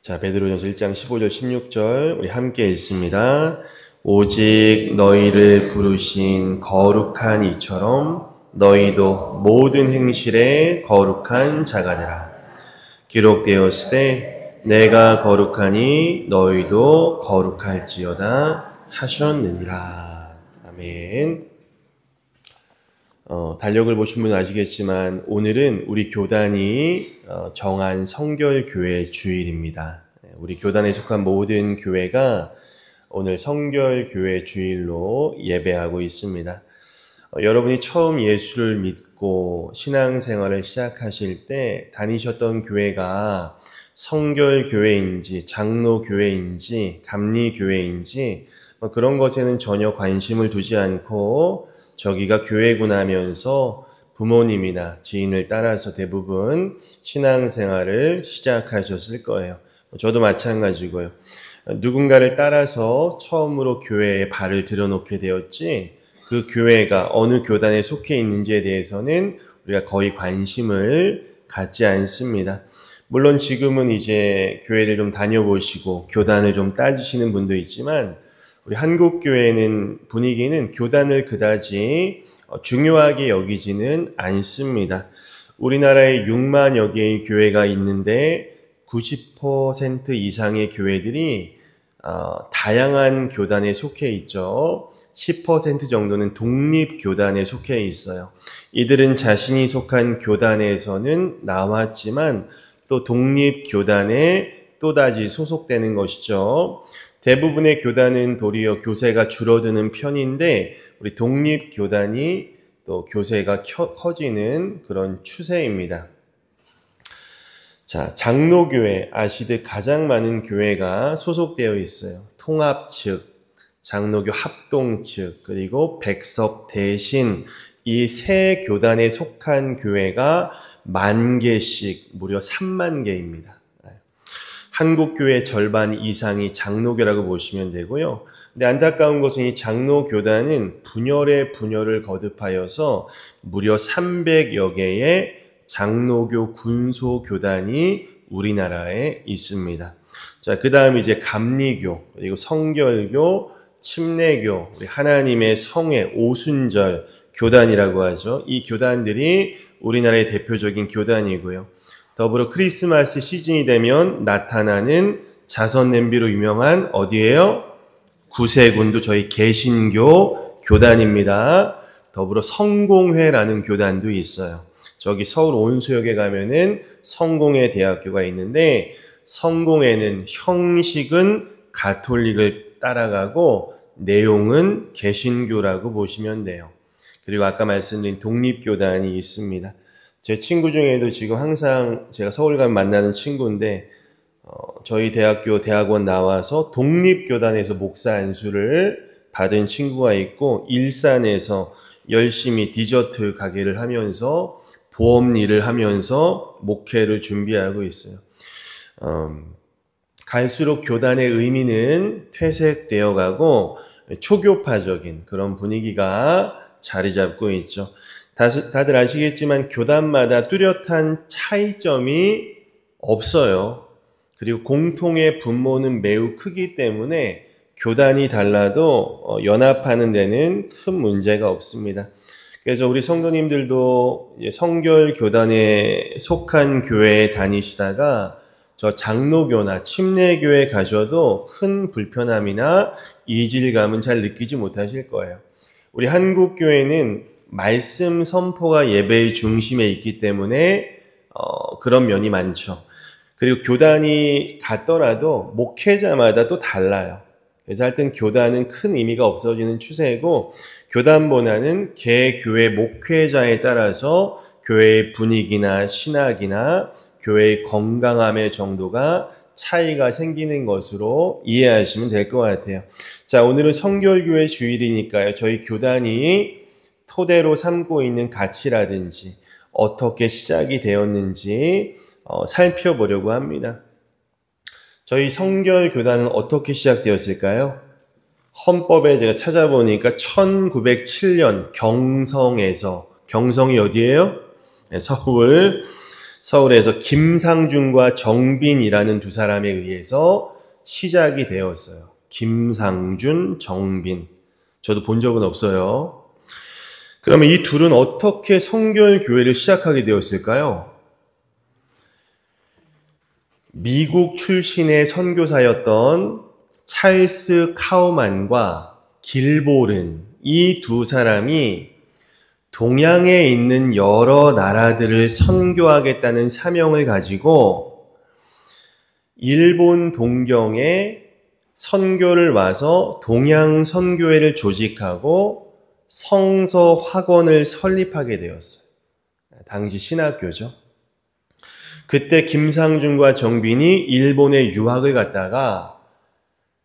자, 베드로전서 1장 15절 16절 우리 함께 읽습니다. 오직 너희를 부르신 거룩한 이처럼 너희도 모든 행실에 거룩한 자가 되라. 기록되었으되 내가 거룩하니 너희도 거룩할지어다 하셨느니라. 아멘. 달력을 보신 분은 아시겠지만 오늘은 우리 교단이 정한 성결교회 주일입니다. 우리 교단에 속한 모든 교회가 오늘 성결교회 주일로 예배하고 있습니다. 여러분이 처음 예수를 믿고 신앙생활을 시작하실 때 다니셨던 교회가 성결교회인지 장로교회인지 감리교회인지 그런 것에는 전혀 관심을 두지 않고 저기가 교회구나 하면서 부모님이나 지인을 따라서 대부분 신앙생활을 시작하셨을 거예요. 저도 마찬가지고요. 누군가를 따라서 처음으로 교회에 발을 들여놓게 되었지 그 교회가 어느 교단에 속해 있는지에 대해서는 우리가 거의 관심을 갖지 않습니다. 물론 지금은 이제 교회를 좀 다녀보시고 교단을 좀 따지시는 분도 있지만 우리 한국교회는 분위기는 교단을 그다지 중요하게 여기지는 않습니다. 우리나라에 6만여 개의 교회가 있는데 90% 이상의 교회들이 다양한 교단에 속해 있죠. 10% 정도는 독립교단에 속해 있어요. 이들은 자신이 속한 교단에서는 나왔지만 또 독립교단에 또다시 소속되는 것이죠. 대부분의 교단은 도리어 교세가 줄어드는 편인데 우리 독립교단이 또 교세가 커지는 그런 추세입니다. 자, 장로교회 아시듯 가장 많은 교회가 소속되어 있어요. 통합 측, 장로교 합동 측, 그리고 백석 대신 이 세 교단에 속한 교회가 10,000개씩 무려 30,000개입니다. 한국교회 절반 이상이 장로교라고 보시면 되고요. 근데 안타까운 것은 이 장로교단은 분열에 분열을 거듭하여서 무려 300여 개의 장로교 군소교단이 우리나라에 있습니다. 자, 그 다음 이제 감리교, 그리고 성결교, 침례교, 우리 하나님의 성회 오순절 교단이라고 하죠. 이 교단들이 우리나라의 대표적인 교단이고요. 더불어 크리스마스 시즌이 되면 나타나는 자선 냄비로 유명한 어디예요? 구세군도 저희 개신교 교단입니다. 더불어 성공회라는 교단도 있어요. 저기 서울 온수역에 가면은 성공회 대학교가 있는데 성공회는 형식은 가톨릭을 따라가고 내용은 개신교라고 보시면 돼요. 그리고 아까 말씀드린 독립교단이 있습니다. 제 친구 중에도 지금 항상 제가 서울 가면 만나는 친구인데 저희 대학원 나와서 독립교단에서 목사 안수를 받은 친구가 있고 일산에서 열심히 디저트 가게를 하면서 보험 일을 하면서 목회를 준비하고 있어요. 갈수록 교단의 의미는 퇴색되어 가고 초교파적인 그런 분위기가 자리 잡고 있죠. 다들 아시겠지만 교단마다 뚜렷한 차이점이 없어요. 그리고 공통의 분모는 매우 크기 때문에 교단이 달라도 연합하는 데는 큰 문제가 없습니다. 그래서 우리 성도님들도 성결교단에 속한 교회에 다니시다가 저 장로교나 침례교에 가셔도 큰 불편함이나 이질감은 잘 느끼지 못하실 거예요. 우리 한국교회는 말씀 선포가 예배의 중심에 있기 때문에 그런 면이 많죠. 그리고 교단이 같더라도 목회자마다 또 달라요. 그래서 하여튼 교단은 큰 의미가 없어지는 추세고 교단보다는 개교회 목회자에 따라서 교회의 분위기나 신학이나 교회의 건강함의 정도가 차이가 생기는 것으로 이해하시면 될 것 같아요. 자, 오늘은 성결교회 주일이니까요. 저희 교단이 토대로 삼고 있는 가치라든지 어떻게 시작이 되었는지 살펴보려고 합니다. 저희 성결교단은 어떻게 시작되었을까요? 헌법에 제가 찾아보니까 1907년 경성에서, 경성이 어디예요? 네, 서울. 서울에서 김상준과 정빈이라는 두 사람에 의해서 시작이 되었어요. 김상준, 정빈. 저도 본 적은 없어요. 그러면 이 둘은 어떻게 성결교회를 시작하게 되었을까요? 미국 출신의 선교사였던 찰스 카우만과 길보른, 이 두 사람이 동양에 있는 여러 나라들을 선교하겠다는 사명을 가지고 일본 동경에 선교를 와서 동양 선교회를 조직하고 성서 학원을 설립하게 되었어요. 당시 신학교죠. 그때 김상준과 정빈이 일본에 유학을 갔다가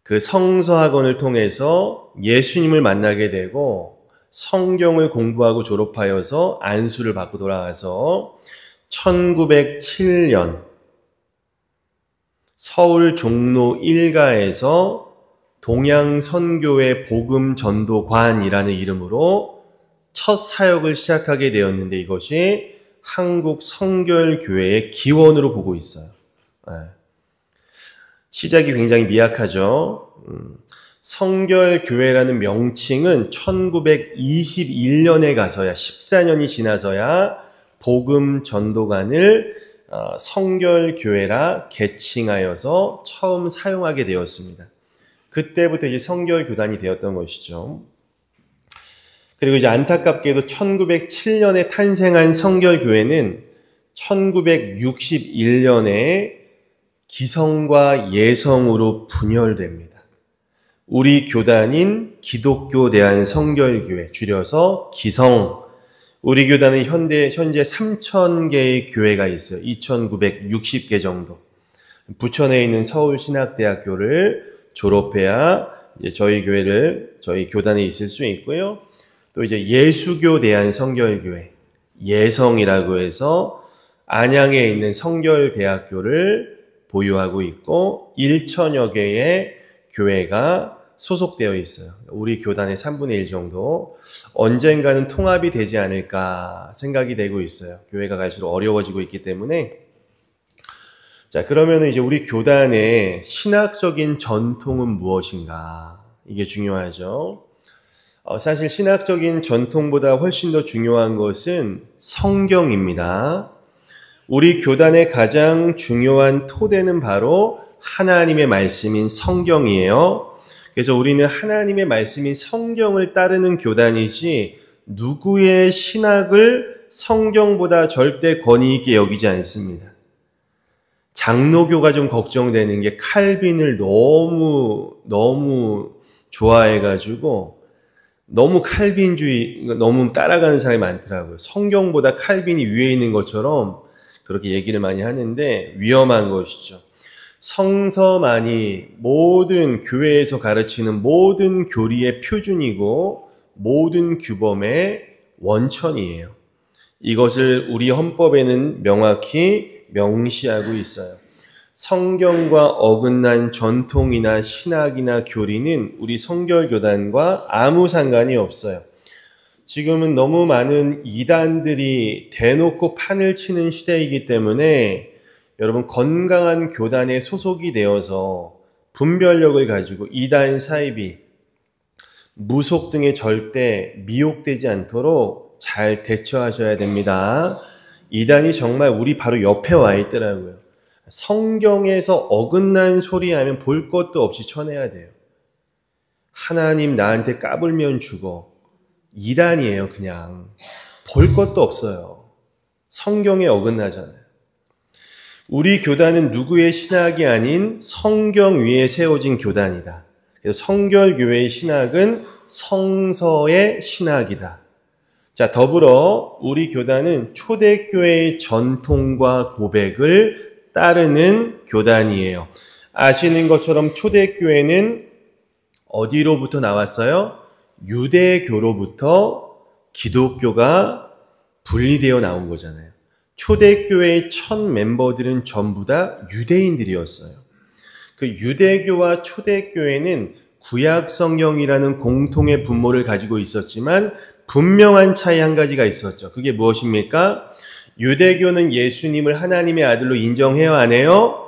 그 성서 학원을 통해서 예수님을 만나게 되고 성경을 공부하고 졸업하여서 안수를 받고 돌아와서 1907년 서울 종로 1가에서 동양선교회 복음전도관이라는 이름으로 첫 사역을 시작하게 되었는데 이것이 한국 성결교회의 기원으로 보고 있어요. 시작이 굉장히 미약하죠. 성결교회라는 명칭은 1921년에 가서야 14년이 지나서야 복음전도관을 성결교회라 개칭하여서 처음 사용하게 되었습니다. 그때부터 이제 성결교단이 되었던 것이죠. 그리고 이제 안타깝게도 1907년에 탄생한 성결교회는 1961년에 기성과 예성으로 분열됩니다. 우리 교단인 기독교 대한 성결교회, 줄여서 기성. 우리 교단은 현재 3,000개의 교회가 있어요. 2,960개 정도. 부천에 있는 서울신학대학교를 졸업해야 이제 저희 교단에 있을 수 있고요. 또 이제 예수교 대한 성결교회, 예성이라고 해서 안양에 있는 성결대학교를 보유하고 있고 1,000여 개의 교회가 소속되어 있어요. 우리 교단의 3분의 1 정도. 언젠가는 통합이 되지 않을까 생각이 되고 있어요. 교회가 갈수록 어려워지고 있기 때문에. 자, 그러면 이제 우리 교단의 신학적인 전통은 무엇인가? 이게 중요하죠. 사실 신학적인 전통보다 훨씬 더 중요한 것은 성경입니다. 우리 교단의 가장 중요한 토대는 바로 하나님의 말씀인 성경이에요. 그래서 우리는 하나님의 말씀인 성경을 따르는 교단이지 누구의 신학을 성경보다 절대 권위 있게 여기지 않습니다. 장로교가 좀 걱정되는 게 칼빈을 너무 좋아해가지고 너무 칼빈주의, 너무 따라가는 사람이 많더라고요. 성경보다 칼빈이 위에 있는 것처럼 그렇게 얘기를 많이 하는데 위험한 것이죠. 성서만이 모든 교회에서 가르치는 모든 교리의 표준이고 모든 규범의 원천이에요. 이것을 우리 헌법에는 명확히 명시하고 있어요. 성경과 어긋난 전통이나 신학이나 교리는 우리 성결교단과 아무 상관이 없어요. 지금은 너무 많은 이단들이 대놓고 판을 치는 시대이기 때문에 여러분 건강한 교단에 소속이 되어서 분별력을 가지고 이단 사이비, 무속 등에 절대 미혹되지 않도록 잘 대처하셔야 됩니다. 이단이 정말 우리 바로 옆에 와 있더라고요. 성경에서 어긋난 소리 하면 볼 것도 없이 쳐내야 돼요. 하나님 나한테 까불면 죽어. 이단이에요, 그냥. 볼 것도 없어요. 성경에 어긋나잖아요. 우리 교단은 누구의 신학이 아닌 성경 위에 세워진 교단이다. 그래서 성결교회의 신학은 성서의 신학이다. 자, 더불어 우리 교단은 초대교회의 전통과 고백을 따르는 교단이에요. 아시는 것처럼 초대교회는 어디로부터 나왔어요? 유대교로부터 기독교가 분리되어 나온 거잖아요. 초대교회의 첫 멤버들은 전부 다 유대인들이었어요. 그 유대교와 초대교회는 구약 성경이라는 공통의 분모를 가지고 있었지만 분명한 차이 한 가지가 있었죠. 그게 무엇입니까? 유대교는 예수님을 하나님의 아들로 인정해요, 안 해요?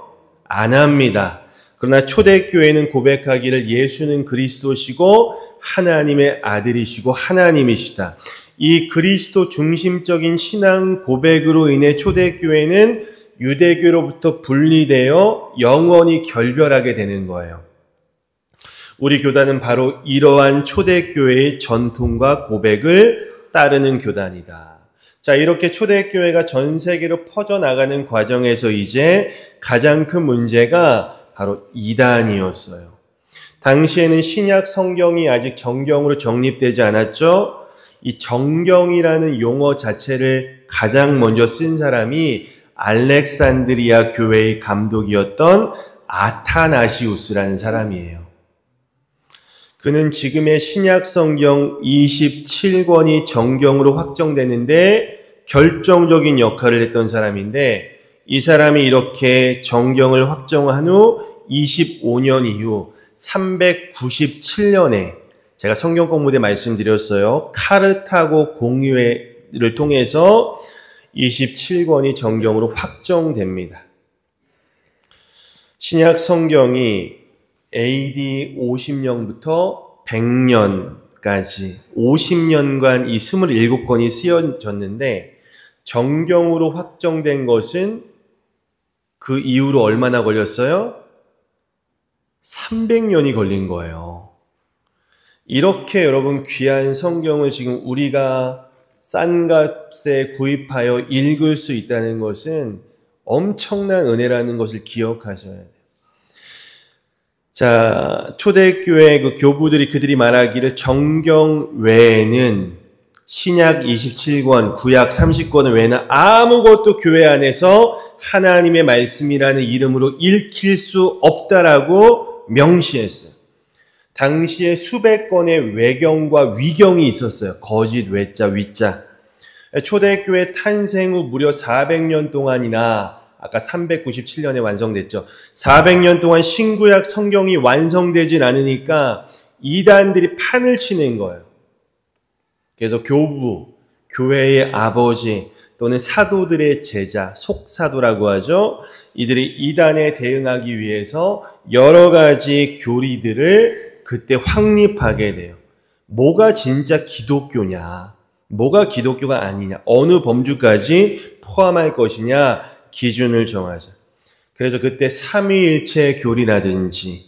안 합니다. 그러나 초대교회는 고백하기를 예수는 그리스도시고 하나님의 아들이시고 하나님이시다. 이 그리스도 중심적인 신앙 고백으로 인해 초대교회는 유대교로부터 분리되어 영원히 결별하게 되는 거예요. 우리 교단은 바로 이러한 초대교회의 전통과 고백을 따르는 교단이다. 자, 이렇게 초대교회가 전 세계로 퍼져나가는 과정에서 이제 가장 큰 문제가 바로 이단이었어요. 당시에는 신약 성경이 아직 정경으로 정립되지 않았죠. 이 정경이라는 용어 자체를 가장 먼저 쓴 사람이 알렉산드리아 교회의 감독이었던 아타나시우스라는 사람이에요. 그는 지금의 신약 성경 27권이 정경으로 확정되는데 결정적인 역할을 했던 사람인데, 이 사람이 이렇게 정경을 확정한 후 25년 이후 397년에 제가 성경 공부대 말씀드렸어요. 카르타고 공의회를 통해서 27권이 정경으로 확정됩니다. 신약 성경이 AD 50년부터 100년까지 50년간 이 27권이 쓰여졌는데, 정경으로 확정된 것은 그 이후로 얼마나 걸렸어요? 300년이 걸린 거예요. 이렇게 여러분 귀한 성경을 지금 우리가 싼 값에 구입하여 읽을 수 있다는 것은 엄청난 은혜라는 것을 기억하셔야 돼요. 자, 초대교회 그 교부들이 그들이 말하기를 정경 외에는 신약 27권, 구약 30권을 외에는 아무것도 교회 안에서 하나님의 말씀이라는 이름으로 읽힐 수 없다라고 명시했어요. 당시에 수백 건의 외경과 위경이 있었어요. 거짓 외자, 위자. 초대교회 탄생 후 무려 400년 동안이나, 아까 397년에 완성됐죠. 400년 동안 신구약 성경이 완성되진 않으니까 이단들이 판을 치는 거예요. 그래서 교부, 교회의 아버지 또는 사도들의 제자, 속사도라고 하죠. 이들이 이단에 대응하기 위해서 여러 가지 교리들을 그때 확립하게 돼요. 뭐가 진짜 기독교냐, 뭐가 기독교가 아니냐, 어느 범주까지 포함할 것이냐 기준을 정하자. 그래서 그때 삼위일체 교리라든지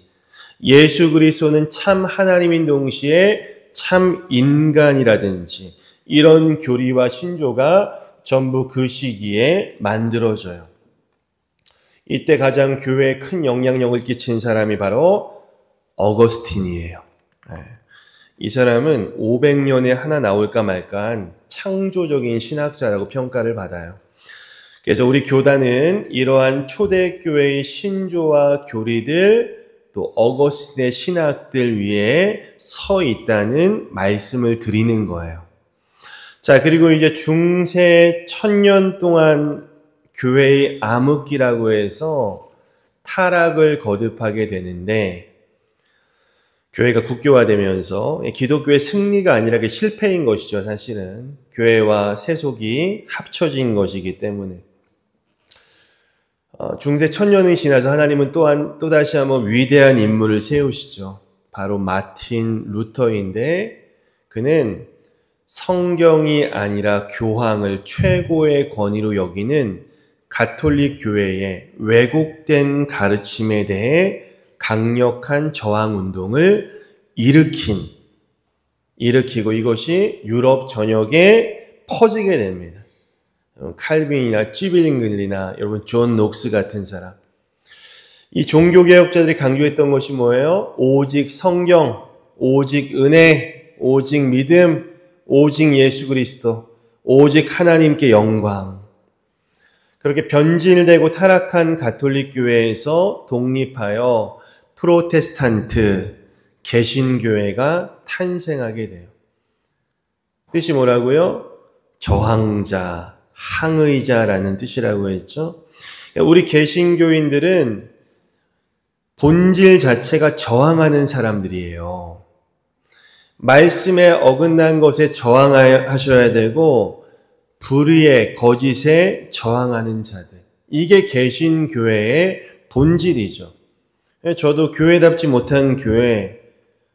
예수 그리스도는 참 하나님인 동시에 참 인간이라든지 이런 교리와 신조가 전부 그 시기에 만들어져요. 이때 가장 교회에 큰 영향력을 끼친 사람이 바로 어거스틴이에요. 이 사람은 500년에 하나 나올까 말까한 창조적인 신학자라고 평가를 받아요. 그래서 우리 교단은 이러한 초대교회의 신조와 교리들, 또 어거스틴의 신학들 위에 서 있다는 말씀을 드리는 거예요. 자, 그리고 이제 중세 1000년 동안 교회의 암흑기라고 해서 타락을 거듭하게 되는데, 교회가 국교화되면서 기독교의 승리가 아니라 그 실패인 것이죠. 사실은 교회와 세속이 합쳐진 것이기 때문에. 중세 1000년이 지나서 하나님은 또다시 한번 위대한 인물을 세우시죠. 바로 마틴 루터인데, 그는 성경이 아니라 교황을 최고의 권위로 여기는 가톨릭 교회의 왜곡된 가르침에 대해 강력한 저항 운동을 일으키고 이것이 유럽 전역에 퍼지게 됩니다. 칼빈이나 찌빌링글리나 여러분 존 녹스 같은 사람. 이 종교개혁자들이 강조했던 것이 뭐예요? 오직 성경, 오직 은혜, 오직 믿음, 오직 예수 그리스도, 오직 하나님께 영광. 그렇게 변질되고 타락한 가톨릭 교회에서 독립하여 프로테스탄트, 개신교회가 탄생하게 돼요. 뜻이 뭐라고요? 저항자, 항의자라는 뜻이라고 했죠. 우리 개신교인들은 본질 자체가 저항하는 사람들이에요. 말씀에 어긋난 것에 저항하셔야 되고, 불의의 거짓에 저항하는 자들. 이게 개신교회의 본질이죠. 저도 교회답지 못한 교회,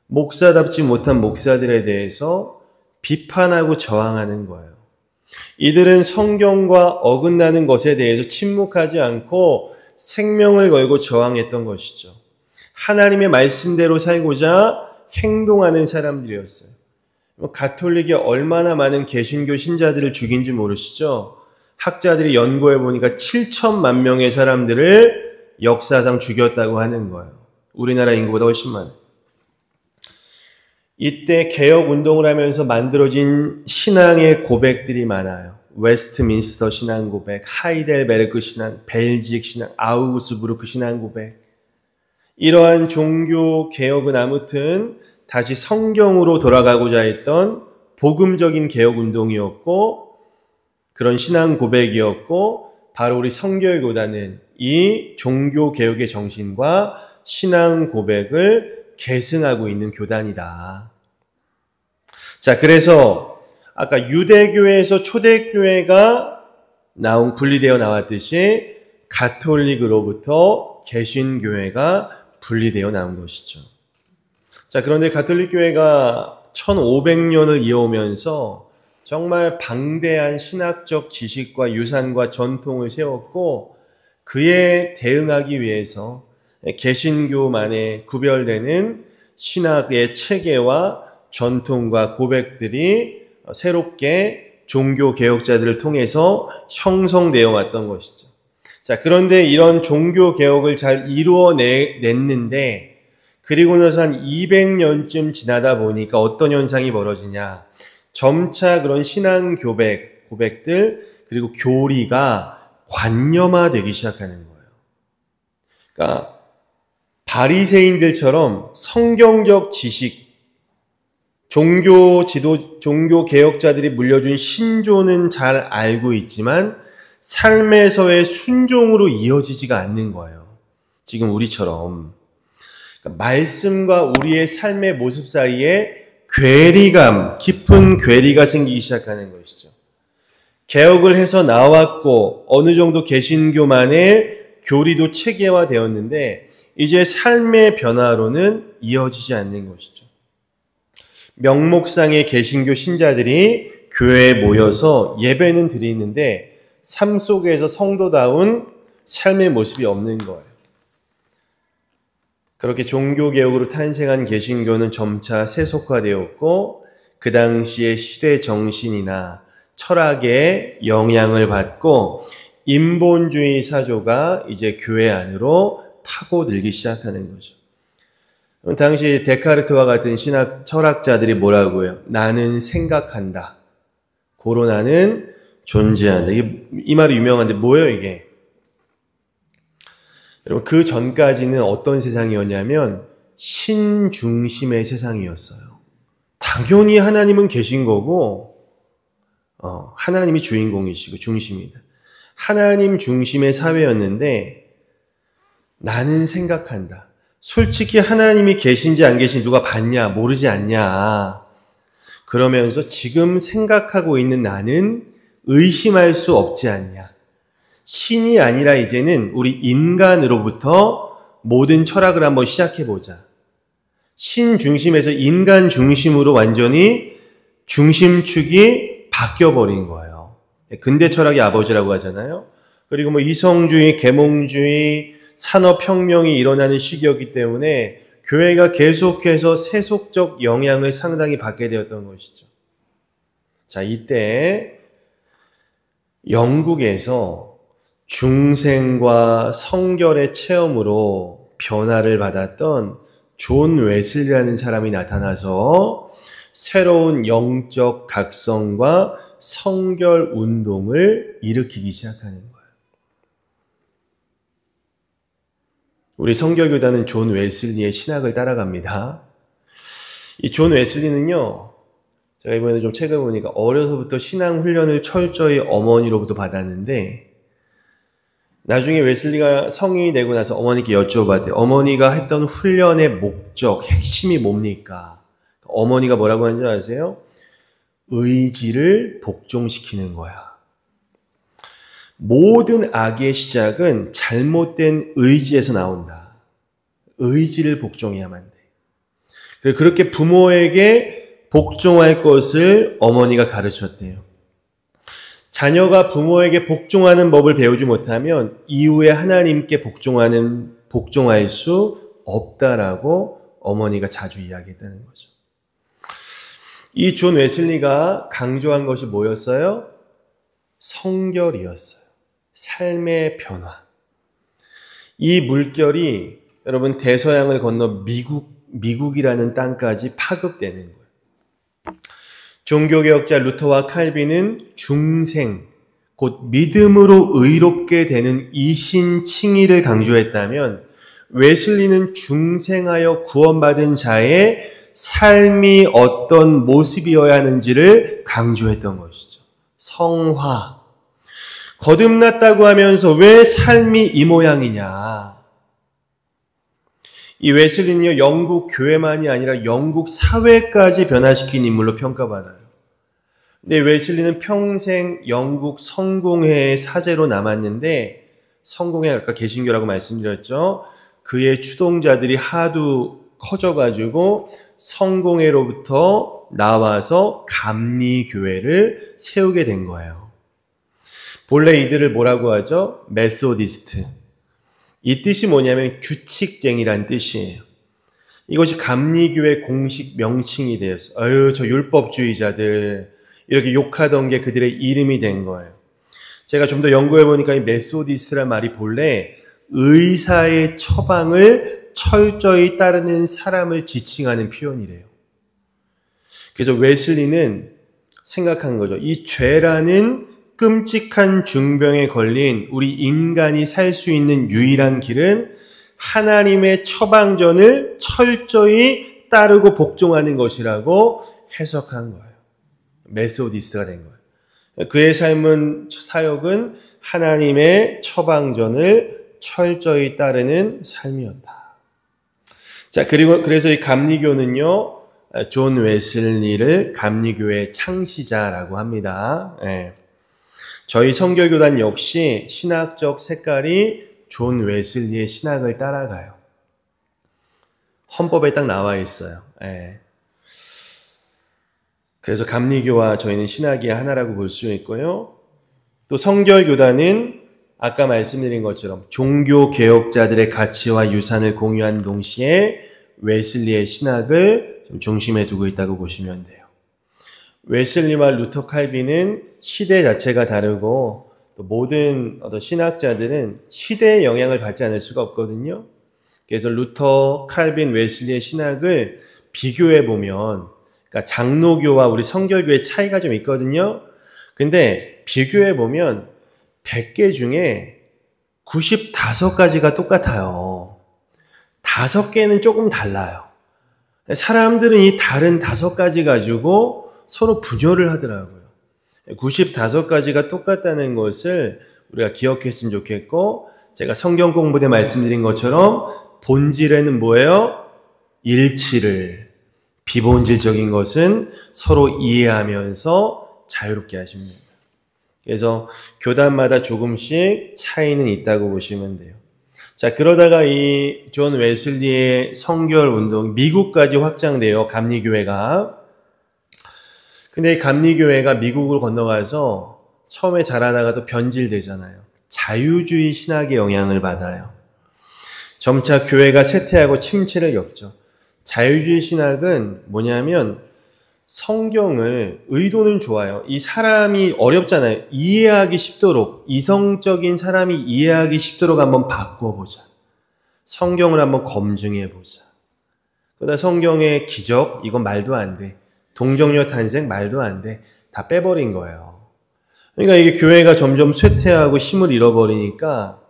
목사답지 못한 목사들에 대해서 비판하고 저항하는 거예요. 이들은 성경과 어긋나는 것에 대해서 침묵하지 않고 생명을 걸고 저항했던 것이죠. 하나님의 말씀대로 살고자 행동하는 사람들이었어요. 가톨릭이 얼마나 많은 개신교 신자들을 죽인지 모르시죠? 학자들이 연구해 보니까 7천만 명의 사람들을 역사상 죽였다고 하는 거예요. 우리나라 인구보다 훨씬 많아요. 이때 개혁운동을 하면서 만들어진 신앙의 고백들이 많아요. 웨스트민스터 신앙 고백, 하이델베르크 신앙, 벨직 신앙, 아우구스부르크 신앙 고백. 이러한 종교 개혁은 아무튼 다시 성경으로 돌아가고자 했던 복음적인 개혁운동이었고 그런 신앙 고백이었고 바로 우리 성결교단은 이 종교 개혁의 정신과 신앙 고백을 계승하고 있는 교단이다. 자, 그래서 아까 유대교회에서 초대교회가 분리되어 나왔듯이 가톨릭으로부터 개신교회가 분리되어 나온 것이죠. 자, 그런데 가톨릭 교회가 1500년을 이어오면서 정말 방대한 신학적 지식과 유산과 전통을 세웠고 그에 대응하기 위해서 개신교만의 구별되는 신학의 체계와 전통과 고백들이 새롭게 종교 개혁자들을 통해서 형성되어 왔던 것이죠. 자, 그런데 이런 종교 개혁을 잘 이루어냈는데 그리고 나서 한 200년쯤 지나다 보니까 어떤 현상이 벌어지냐. 점차 그런 신앙 고백들 그리고 교리가 관념화되기 시작하는 거예요. 그러니까 바리새인들처럼 성경적 지식, 종교 개혁자들이 물려준 신조는 잘 알고 있지만 삶에서의 순종으로 이어지지가 않는 거예요. 지금 우리처럼. 그러니까 말씀과 우리의 삶의 모습 사이에 깊은 괴리가 생기기 시작하는 것이죠. 개혁을 해서 나왔고 어느 정도 개신교만의 교리도 체계화되었는데 이제 삶의 변화로는 이어지지 않는 것이죠. 명목상의 개신교 신자들이 교회에 모여서 예배는 드리는데 삶 속에서 성도다운 삶의 모습이 없는 거예요. 그렇게 종교개혁으로 탄생한 개신교는 점차 세속화되었고 그 당시의 시대 정신이나 철학의 영향을 받고 인본주의 사조가 이제 교회 안으로 파고들기 시작하는 거죠. 당시 데카르트와 같은 신학 철학자들이 뭐라고 해요? 나는 생각한다. 고로 나는 존재한다. 이 말이 유명한데 뭐예요 이게? 여러분 그 전까지는 어떤 세상이었냐면 신중심의 세상이었어요. 당연히 하나님은 계신 거고 하나님이 주인공이시고 중심이다. 하나님 중심의 사회였는데 나는 생각한다. 솔직히 하나님이 계신지 안 계신지 누가 봤냐 모르지 않냐. 그러면서 지금 생각하고 있는 나는 의심할 수 없지 않냐. 신이 아니라 이제는 우리 인간으로부터 모든 철학을 한번 시작해보자. 신 중심에서 인간 중심으로 완전히 중심축이 바뀌어버린 거예요. 근대 철학의 아버지라고 하잖아요. 그리고 이성주의, 계몽주의, 산업혁명이 일어나는 시기였기 때문에 교회가 계속해서 세속적 영향을 상당히 받게 되었던 것이죠. 자, 이때 영국에서 중생과 성결의 체험으로 변화를 받았던 존 웨슬리라는 사람이 나타나서 새로운 영적 각성과 성결 운동을 일으키기 시작하는 거예요. 우리 성결교단은 존 웨슬리의 신학을 따라갑니다. 이 존 웨슬리는요, 제가 이번에 좀 책을 보니까 어려서부터 신앙 훈련을 철저히 어머니로부터 받았는데 나중에 웨슬리가 성인이 되고 나서 어머니께 여쭤봤대요. 어머니가 했던 훈련의 목적, 핵심이 뭡니까? 어머니가 뭐라고 하는지 아세요? 의지를 복종시키는 거야. 모든 악의 시작은 잘못된 의지에서 나온다. 의지를 복종해야만 돼. 그리고 그렇게 부모에게 복종할 것을 어머니가 가르쳤대요. 자녀가 부모에게 복종하는 법을 배우지 못하면 이후에 하나님께 복종할 수 없다라고 어머니가 자주 이야기했다는 거죠. 이 존 웨슬리가 강조한 것이 뭐였어요? 성결이었어요. 삶의 변화. 이 물결이 여러분 대서양을 건너 미국이라는 땅까지 파급되는 거예요. 종교개혁자 루터와 칼빈은 중생, 곧 믿음으로 의롭게 되는 이신칭의를 강조했다면 웨슬리는 중생하여 구원받은 자의 삶이 어떤 모습이어야 하는지를 강조했던 것이죠. 성화. 거듭났다고 하면서 왜 삶이 이 모양이냐. 이 웨슬리는요, 영국 교회만이 아니라 영국 사회까지 변화시킨 인물로 평가받아요. 근데 웨슬리는 평생 영국 성공회의 사제로 남았는데, 성공회 아까 개신교라고 말씀드렸죠. 그의 추동자들이 하도 커져가지고 성공회로부터 나와서 감리교회를 세우게 된 거예요. 본래 이들을 뭐라고 하죠? 메소디스트. 이 뜻이 뭐냐면 규칙쟁이란 뜻이에요. 이것이 감리교회 공식 명칭이 되었어요. 아유, 저 율법주의자들. 이렇게 욕하던 게 그들의 이름이 된 거예요. 제가 좀 더 연구해보니까 이 메소디스트란 말이 본래 의사의 처방을 철저히 따르는 사람을 지칭하는 표현이래요. 그래서 웨슬리는 생각한 거죠. 이 죄라는 끔찍한 중병에 걸린 우리 인간이 살 수 있는 유일한 길은 하나님의 처방전을 철저히 따르고 복종하는 것이라고 해석한 거예요. 메소디스트가 된 거예요. 그의 사역은 하나님의 처방전을 철저히 따르는 삶이었다. 자, 그래서 이 감리교는요, 존 웨슬리를 감리교의 창시자라고 합니다. 네. 저희 성결교단 역시 신학적 색깔이 존 웨슬리의 신학을 따라가요. 헌법에 딱 나와 있어요. 네. 그래서 감리교와 저희는 신학이 하나라고 볼 수 있고요. 또 성결교단은 아까 말씀드린 것처럼 종교개혁자들의 가치와 유산을 공유한 동시에 웨슬리의 신학을 좀 중심에 두고 있다고 보시면 돼요. 웨슬리와 루터 칼빈은 시대 자체가 다르고 또 모든 어떤 신학자들은 시대의 영향을 받지 않을 수가 없거든요. 그래서 루터, 칼빈, 웨슬리의 신학을 비교해 보면 그러니까 장로교와 우리 성결교의 차이가 좀 있거든요. 근데 비교해 보면 100개 중에 95가지가 똑같아요. 5개는 조금 달라요. 사람들은 이 다른 5가지 가지고 서로 분열을 하더라고요. 95가지가 똑같다는 것을 우리가 기억했으면 좋겠고, 제가 성경 공부 때 말씀드린 것처럼 본질에는 뭐예요? 일치를. 비본질적인 것은 서로 이해하면서 자유롭게 하십니다. 그래서 교단마다 조금씩 차이는 있다고 보시면 돼요. 자, 그러다가 이 존 웨슬리의 성결 운동, 미국까지 확장돼요, 감리교회가. 근데 이 감리교회가 미국으로 건너가서 처음에 자라다가도 변질되잖아요. 자유주의 신학의 영향을 받아요. 점차 교회가 쇠퇴하고 침체를 겪죠. 자유주의 신학은 뭐냐면 성경을, 의도는 좋아요. 이 사람이 어렵잖아요. 이해하기 쉽도록, 이성적인 사람이 이해하기 쉽도록 한번 바꿔보자. 성경을 한번 검증해보자. 그러다 성경의 기적, 이건 말도 안 돼. 동정녀 탄생, 말도 안 돼. 다 빼버린 거예요. 그러니까 이게 교회가 점점 쇠퇴하고 힘을 잃어버리니까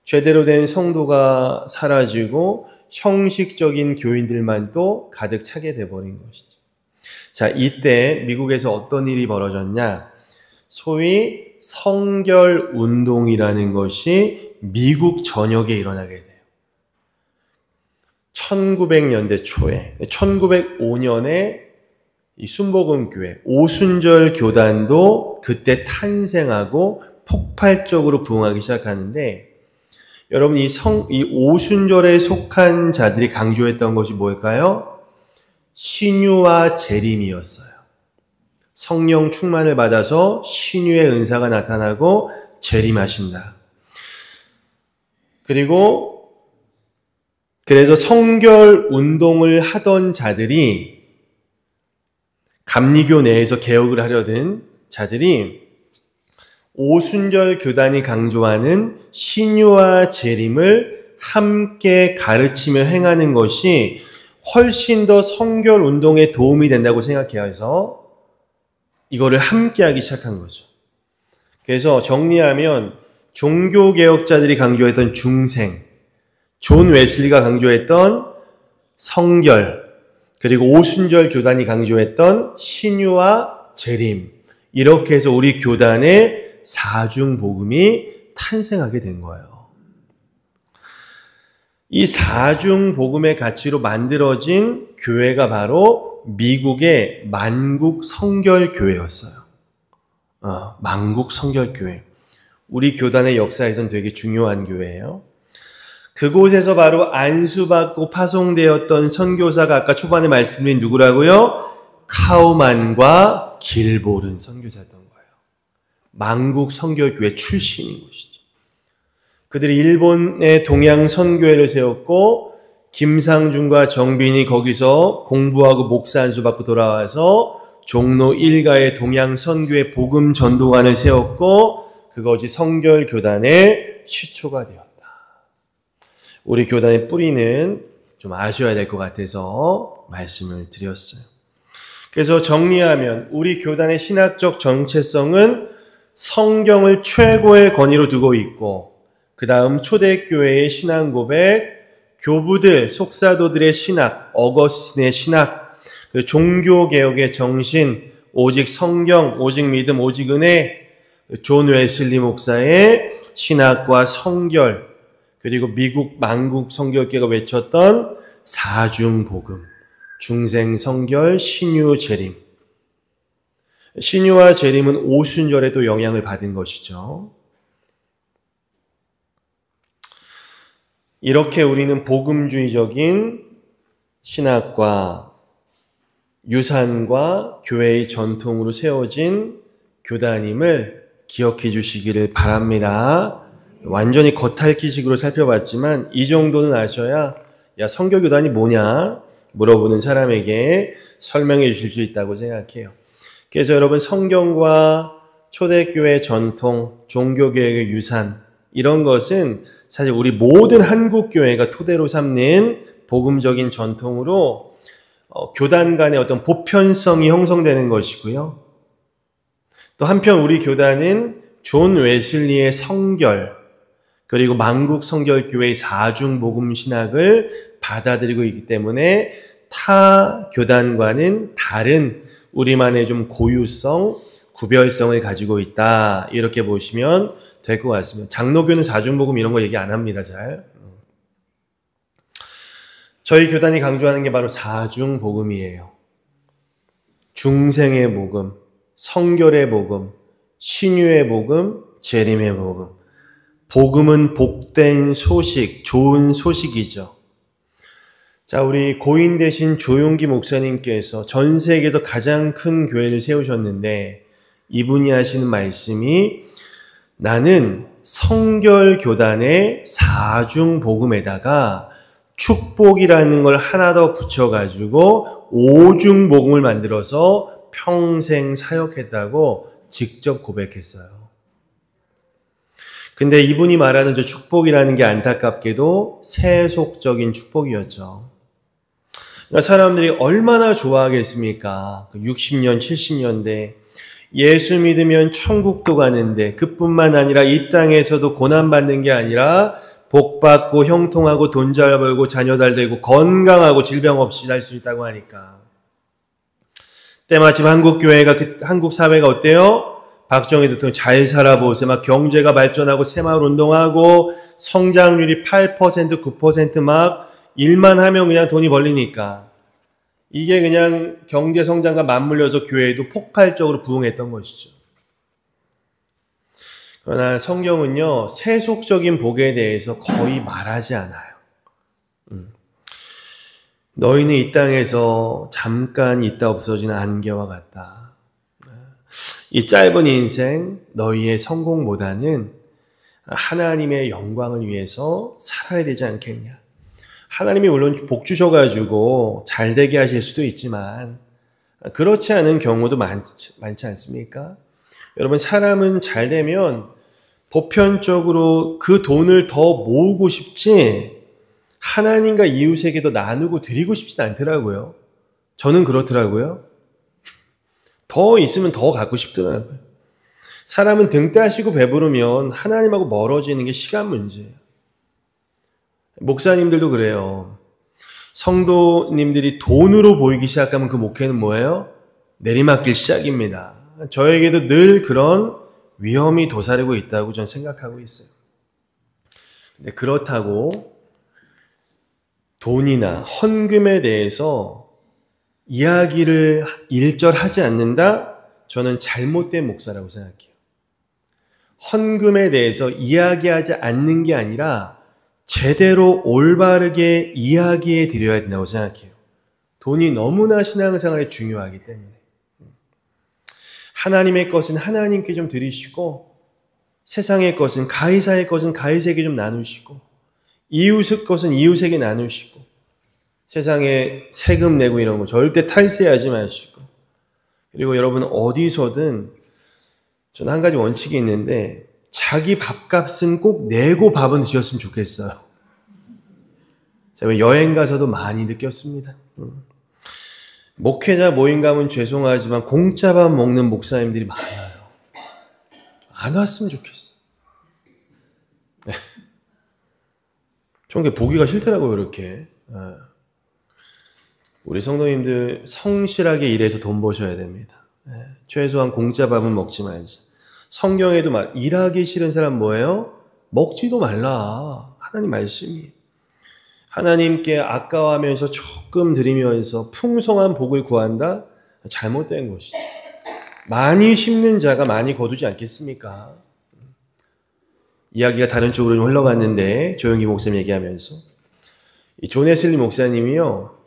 제대로 된 성도가 사라지고 형식적인 교인들만 또 가득 차게 돼버린 것이죠. 자, 이때 미국에서 어떤 일이 벌어졌냐? 소위 성결 운동이라는 것이 미국 전역에 일어나게 돼요. 1900년대 초에, 1905년에 이 순복음교회, 오순절 교단도 그때 탄생하고 폭발적으로 부흥하기 시작하는데, 여러분 이 오순절에 속한 자들이 강조했던 것이 뭘까요? 신유와 재림이었어요. 성령 충만을 받아서 신유의 은사가 나타나고 재림하신다. 그래서 성결 운동을 하던 자들이, 감리교 내에서 개혁을 하려던 자들이 오순절 교단이 강조하는 신유와 재림을 함께 가르치며 행하는 것이 훨씬 더 성결 운동에 도움이 된다고 생각해서 이거를 함께 하기 시작한 거죠. 그래서 정리하면 종교개혁자들이 강조했던 중생, 존 웨슬리가 강조했던 성결, 그리고 오순절 교단이 강조했던 신유와 재림, 이렇게 해서 우리 교단의 사중복음이 탄생하게 된 거예요. 이 사중복음의 가치로 만들어진 교회가 바로 미국의 만국 성결교회였어요. 만국 성결교회. 우리 교단의 역사에선 되게 중요한 교회예요. 그곳에서 바로 안수받고 파송되었던 선교사가 아까 초반에 말씀드린 누구라고요? 카우만과 길볼은 선교사였던 거예요. 만국 성결교회 출신인 것이죠. 그들이 일본의 동양 선교회를 세웠고, 김상중과 정빈이 거기서 공부하고 목사 안수받고 돌아와서 종로 1가의 동양 선교회 복음 전도관을 세웠고, 그것이 성결교단의 시초가 되었다. 우리 교단의 뿌리는 좀 아셔야 될 것 같아서 말씀을 드렸어요. 그래서 정리하면 우리 교단의 신학적 정체성은 성경을 최고의 권위로 두고 있고, 그 다음 초대교회의 신앙 고백, 교부들, 속사도들의 신학, 어거스틴의 신학, 그리고 종교개혁의 정신, 오직 성경, 오직 믿음, 오직 은혜, 존 웨슬리 목사의 신학과 성결, 그리고 미국 만국 성결교회가 외쳤던 사중복음, 중생 성결, 신유 재림. 신유와 재림은 오순절에도 영향을 받은 것이죠. 이렇게 우리는 복음주의적인 신학과 유산과 교회의 전통으로 세워진 교단임을 기억해 주시기를 바랍니다. 완전히 겉핥기식으로 살펴봤지만 이 정도는 아셔야 야 성결교단이 뭐냐 물어보는 사람에게 설명해 주실 수 있다고 생각해요. 그래서 여러분 성경과 초대교회 전통, 종교개혁의 유산 이런 것은 사실 우리 모든 한국교회가 토대로 삼는 복음적인 전통으로 교단 간의 어떤 보편성이 형성되는 것이고요. 또 한편 우리 교단은 존 웨슬리의 성결 그리고 만국 성결교회의 사중복음 신학을 받아들이고 있기 때문에 타 교단과는 다른 우리만의 좀 고유성, 구별성을 가지고 있다. 이렇게 보시면 될 것 같습니다. 장로교는 사중복음 이런 거 얘기 안 합니다. 잘. 저희 교단이 강조하는 게 바로 사중복음이에요. 중생의 복음, 성결의 복음, 신유의 복음, 재림의 복음. 복음은 복된 소식, 좋은 소식이죠. 자, 우리 고인 되신 조용기 목사님께서 전 세계에서 가장 큰 교회를 세우셨는데 이분이 하시는 말씀이 나는 성결교단의 사중복음에다가 축복이라는 걸 하나 더 붙여가지고 오중복음을 만들어서 평생 사역했다고 직접 고백했어요. 근데 이분이 말하는 저 축복이라는 게 안타깝게도 세속적인 축복이었죠. 그러니까 사람들이 얼마나 좋아하겠습니까? 60년, 70년대 예수 믿으면 천국도 가는데 그뿐만 아니라 이 땅에서도 고난받는 게 아니라 복받고 형통하고 돈 잘 벌고 자녀 잘 되고 건강하고 질병 없이 살 수 있다고 하니까 때마침 한국교회가 한국 사회가 어때요? 박정희 대통령 잘 살아보세요. 막 경제가 발전하고 새마을 운동하고 성장률이 8%, 9% 막 일만 하면 그냥 돈이 벌리니까 이게 그냥 경제 성장과 맞물려서 교회도 폭발적으로 부흥했던 것이죠. 그러나 성경은요, 세속적인 복에 대해서 거의 말하지 않아요. 너희는 이 땅에서 잠깐 있다 없어지는 안개와 같다. 이 짧은 인생 너희의 성공보다는 하나님의 영광을 위해서 살아야 되지 않겠냐. 하나님이 물론 복 주셔가지고 잘 되게 하실 수도 있지만 그렇지 않은 경우도 많지 않습니까? 여러분, 사람은 잘 되면 보편적으로 그 돈을 더 모으고 싶지 하나님과 이웃에게도 나누고 드리고 싶진 않더라고요. 저는 그렇더라고요. 더 있으면 더 갖고 싶더라고요. 사람은 등 따시고 배부르면 하나님하고 멀어지는 게 시간 문제예요. 목사님들도 그래요. 성도님들이 돈으로 보이기 시작하면 그 목회는 뭐예요? 내리막길 시작입니다. 저에게도 늘 그런 위험이 도사리고 있다고 저는 생각하고 있어요. 근데 그렇다고 돈이나 헌금에 대해서 이야기를 일절하지 않는다? 저는 잘못된 목사라고 생각해요. 헌금에 대해서 이야기하지 않는 게 아니라 제대로 올바르게 이야기해 드려야 된다고 생각해요. 돈이 너무나 신앙생활에 중요하기 때문에. 하나님의 것은 하나님께 좀 드리시고, 세상의 것은 가이사의 것은 가이사에게 좀 나누시고, 이웃의 것은 이웃에게 나누시고, 세상에 세금 내고 이런 거 절대 탈세하지 마시고, 그리고 여러분 어디서든 저는 한 가지 원칙이 있는데 자기 밥값은 꼭 내고 밥은 드셨으면 좋겠어요. 제가 여행 가서도 많이 느꼈습니다. 목회자 모임 가면 죄송하지만 공짜밥 먹는 목사님들이 많아요. 안 왔으면 좋겠어요. 좀 보기가 싫더라고요, 이렇게. 우리 성도님들 성실하게 일해서 돈 버셔야 됩니다. 최소한 공짜밥은 먹지 말자. 성경에도 일하기 싫은 사람 뭐예요? 먹지도 말라. 하나님 말씀이. 하나님께 아까워하면서 조금 드리면서 풍성한 복을 구한다? 잘못된 것이죠. 많이 심는 자가 많이 거두지 않겠습니까? 이야기가 다른 쪽으로 좀 흘러갔는데 조용기 목사님 얘기하면서 이 존 웨슬리 목사님이요,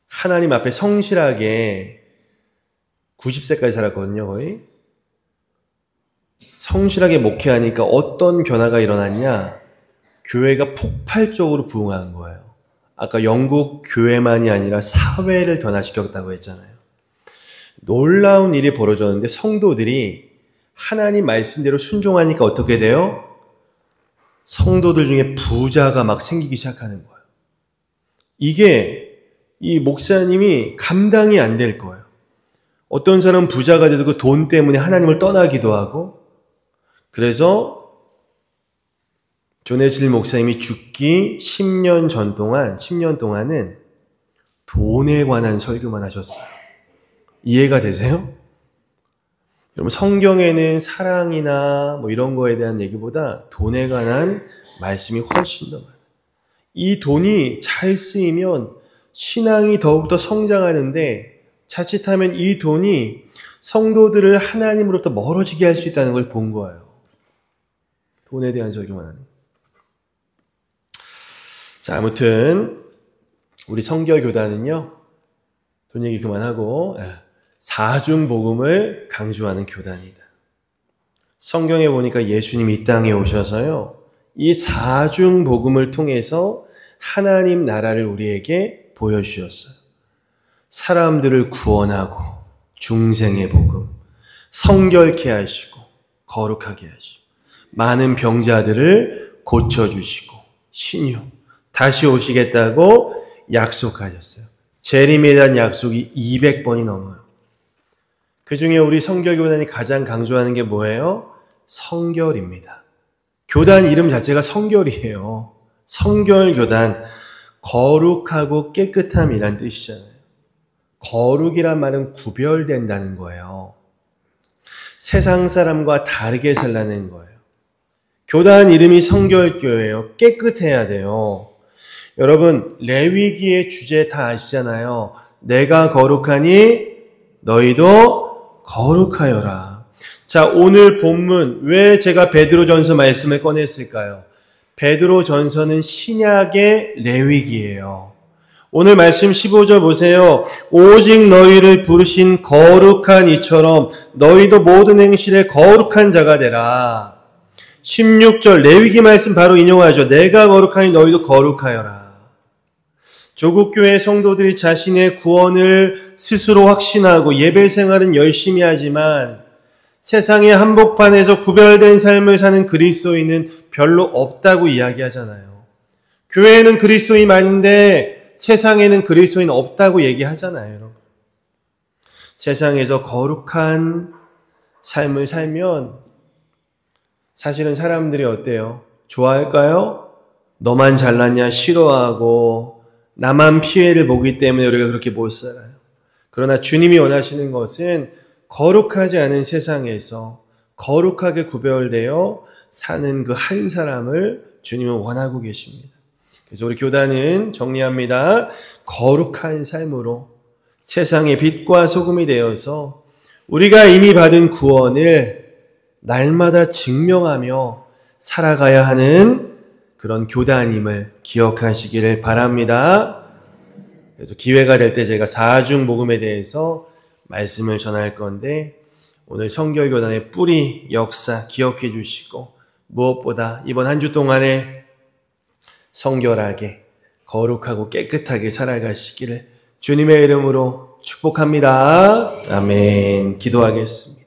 하나님 앞에 성실하게 90세까지 살았거든요, 거의. 성실하게 목회하니까 어떤 변화가 일어났냐? 교회가 폭발적으로 부흥한 거예요. 아까 영국 교회만이 아니라 사회를 변화시켰다고 했잖아요. 놀라운 일이 벌어졌는데 성도들이 하나님 말씀대로 순종하니까 어떻게 돼요? 성도들 중에 부자가 막 생기기 시작하는 거예요. 이게 이 목사님이 감당이 안 될 거예요. 어떤 사람은 부자가 돼도 그 돈 때문에 하나님을 떠나기도 하고, 그래서 존 웨슬리 목사님이 죽기 10년 동안은 돈에 관한 설교만 하셨어요. 이해가 되세요? 여러분, 성경에는 사랑이나 이런 거에 대한 얘기보다 돈에 관한 말씀이 훨씬 더 많아요. 이 돈이 잘 쓰이면 신앙이 더욱더 성장하는데 자칫하면 이 돈이 성도들을 하나님으로부터 멀어지게 할 수 있다는 걸 본 거예요. 돈에 대한 설교만 하는. 자, 아무튼 우리 성결교단은요, 돈 얘기 그만하고 사중복음을 강조하는 교단이다. 성경에 보니까 예수님이 이 땅에 오셔서요, 이 사중복음을 통해서 하나님 나라를 우리에게 보여주셨어요. 사람들을 구원하고 중생의 복음, 성결케 하시고 거룩하게 하시고 많은 병자들을 고쳐주시고 신유 다시 오시겠다고 약속하셨어요. 재림에 대한 약속이 200번이 넘어요. 그 중에 우리 성결교단이 가장 강조하는 게 뭐예요? 성결입니다. 교단 이름 자체가 성결이에요. 성결교단, 거룩하고 깨끗함이란 뜻이잖아요. 거룩이란 말은 구별된다는 거예요. 세상 사람과 다르게 살라는 거예요. 교단 이름이 성결교예요. 깨끗해야 돼요. 여러분, 레위기의 주제 다 아시잖아요. 내가 거룩하니 너희도 거룩하여라. 자, 오늘 본문 왜 제가 베드로전서 말씀을 꺼냈을까요? 베드로전서는 신약의 레위기예요. 오늘 말씀 15절 보세요. 오직 너희를 부르신 거룩한 이처럼 너희도 모든 행실에 거룩한 자가 되라. 16절 레위기 말씀 바로 인용하죠. 내가 거룩하니 너희도 거룩하여라. 조국 교회 성도들이 자신의 구원을 스스로 확신하고 예배 생활은 열심히 하지만 세상의 한복판에서 구별된 삶을 사는 그리스도인은 별로 없다고 이야기하잖아요. 교회에는 그리스도인이 많은데 세상에는 그리스도인 없다고 얘기하잖아요, 여러분. 세상에서 거룩한 삶을 살면 사실은 사람들이 어때요? 좋아할까요? 너만 잘났냐 싫어하고 나만 피해를 보기 때문에 우리가 그렇게 못 살아요. 그러나 주님이 원하시는 것은 거룩하지 않은 세상에서 거룩하게 구별되어 사는 그 한 사람을 주님은 원하고 계십니다. 그래서 우리 교단은 정리합니다. 거룩한 삶으로 세상의 빛과 소금이 되어서 우리가 이미 받은 구원을 날마다 증명하며 살아가야 하는 그런 교단임을 기억하시기를 바랍니다. 그래서 기회가 될 때 제가 사중 복음에 대해서 말씀을 전할 건데 오늘 성결교단의 뿌리 역사 기억해 주시고 무엇보다 이번 한 주 동안에 성결하게 거룩하고 깨끗하게 살아가시기를 주님의 이름으로 축복합니다. 아멘. 기도하겠습니다.